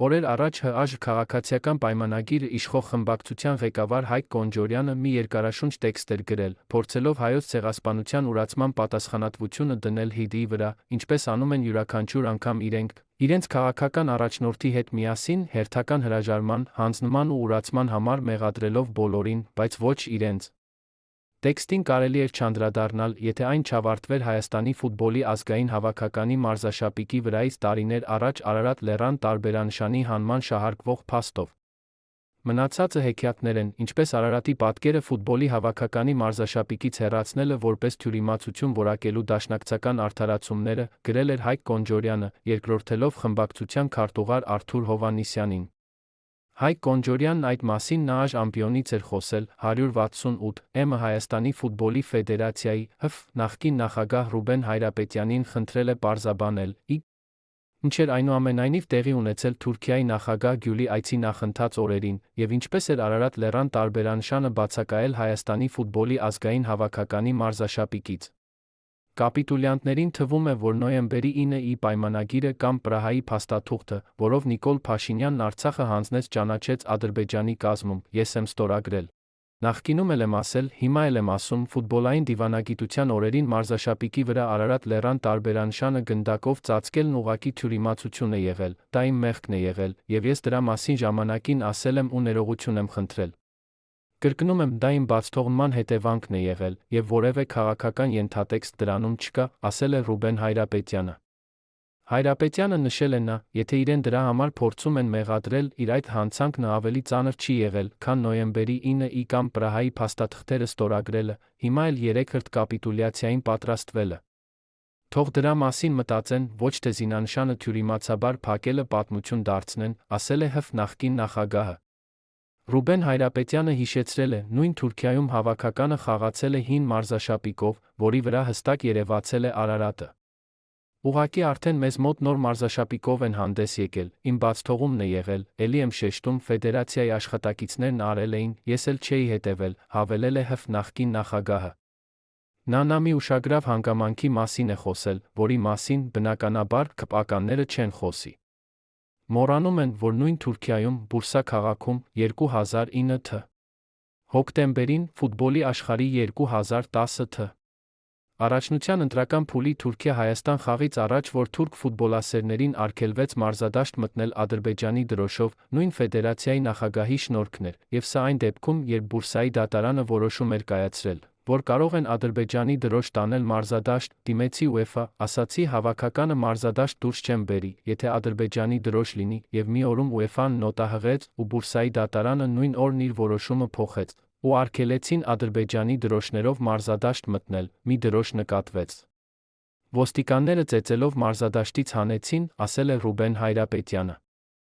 Օրեր առաջ ՀԱԺ քաղաքացիական պայմանագիրը իշխող խմբակցության ղեկավար Հայկ Կոնջորյանը մի երկարաշունչ տեքստ էր գրել, փորձելով Հայոց ցեղասպանության ուրացման պատասխանատվությունը դնել ՀԻԴ-ի վրա, ինչպես անում են յուրաքանչյուր անգամ իրենց քաղաքական առաջնորդի հետ միասին, հերթական հրաժարման, հանձնման ու ուրացման համար մեղադրելով բոլորին, բայց ոչ իրենց։ Տեքստին կարելի էր չանդրադառնալ, եթե այն չավարտվեր Հայաստանի ֆուտբոլի ազգային հավաքականի մարզաշապիկի վրայից տարիներ առաջ Արարատ լեռան տարբերանշանի հանման շահարկվող փաստով։ Մնացածը հեքիաթներ են, ինչպես Արարատի պատկերը ֆուտբոլի հավաքականի մարզաշապիկից հեռացնելը որպես թյուրիմացություն որակելու դաշնակցական արդարացումները, գրել էր Հայկ Կոնջորյանը, երկրորդելով խմբակցության քարտուղար Արթուր Հովհաննիսյանին։ Հայկ Կոնջորյանն այդ մասին ՆԱԺ ամբիոնից էր խոսել 168 մ Հայաստանի ֆուտբոլի ֆեդերացիայի նախկին նախագահ Ռուբեն Հայրապետյանին խնդրել է պարզաբանել, ինչ էր այնուամենայնիվ տեղի ունեցել Թուրքիայի նախագահ Գյուլի այցի նախընթաց օրերին, եւ ինչպես էր Արարատ լեռան տարբերանշանը բացակայել Հայաստանի ֆուտբոլի ազգային հավաքականի մարզաշապիկից։ Կապիտուլյանտներին թվում է, որ նոյեմբերի 9-ի պայմանագիրը կամ Պրահայի փաստաթուղթը, որով Նիկոլ Փաշինյանն Արցախը հանձնեց ճանաչեց Ադրբեջանի կազմում, ես եմ ստորագրել։ Նախկինում էլ եմ ասել, հիմա էլ եմ ասում, ֆուտբոլային դիվանագիտության օրերին մարզաշապիկի վրա Արարատ լեռան տարբերանշանը գնդակով ծածկելն ուղղակի թյուրիմացություն է եղել, դա իմ մեղքն է եղել, եւ ես դրա մասին ժամանակին ասել եմ ու ներողություն եմ խնդրել։ Կրկնում եմ, դա իմ բացթողնման հետևանքն է եղել, եւ որևէ քաղաքական ենթատեքստ դրանում չկա, ասել է Ռուբեն Հայրապետյանը։ Հայրապետյանը նշել է նա, եթե իրեն դրա համար փորձում են մեղադրել, իր այդ հանցանքն ավելի ծանր չի եղել, քան նոյեմբերի 9-ի կամ Պրահայի փաստաթղթերը ստորագրելը, հիմա էլ 3 հրթ կապիտուլյացիային պատրաստվելը։ Թող դրա մասին մտածեն, ոչ թե զինանշանը թյուրիմացաբար փակելը պատմություն դարձնեն, ասել է ՀՀ նախկին նախագահը։ Ռուբեն Հայրապետյանը հիշեցրել է, նույն Թուրքիայում հավաքականը խաղացել է հին մարզաշապիկով, որի վրա հստակ երևացել է Արարատը։ Ուղղակի արդեն մեզ մոտ նոր մարզաշապիկով են հանդես եկել, իմ բացթողումն է եղել, էլի եմ շեշտում, ֆեդերացիայի աշխատակիցներն արել էին, ես էլ չէի հետևել, հավելել է ՀՀ նախկին նախագահը։ Նա մի ուշագրավ հանգամանքի մասին է խոսել, որի մասին, բնականաբար, ԿՊԱ-կանները չեն խոսի։ Մոռանում են, որ նույն Թուրքիայում, Բուրսա քաղաքում 2009 թ. հոկտեմբերին ֆուտբոլի աշխարհի 2010 թ. առաջնության ընտրական փուլի Թուրքիա-Հայաստան խաղից առաջ, որ թուրք ֆուտբոլասերներին արգելվեց մարզադաշտ մտնել Ադրբեջանի դրոշով, նույն ֆեդերացիայի նախագահի շնորհքն էր, եւ սա այն դեպքում, երբ Բուրսայի դատարանը որոշում էր կայացրել, որ կարող են Ադրբեջանի դրոշ տանել մարզադաշտ, դիմեցի ՈՒԵՖԱ, ասացի հավաքականը մարզադաշտ դուրս չեմ բերի, եթե Ադրբեջանի դրոշ լինի, եւ մի օրում ՈՒԵՖԱ-ն նոտահղեց, ու Բուրսայի դատարանը նույն օրն իր որոշումը փոխեց, ու արգելեցին Ադրբեջանի դրոշներով մարզադաշտ մտնել, մի դրոշ նկատվեց։ Ոստիկանները ծեծելով մարզադաշտից հանեցին, ասել է Ռուբեն Հայրապետյանը։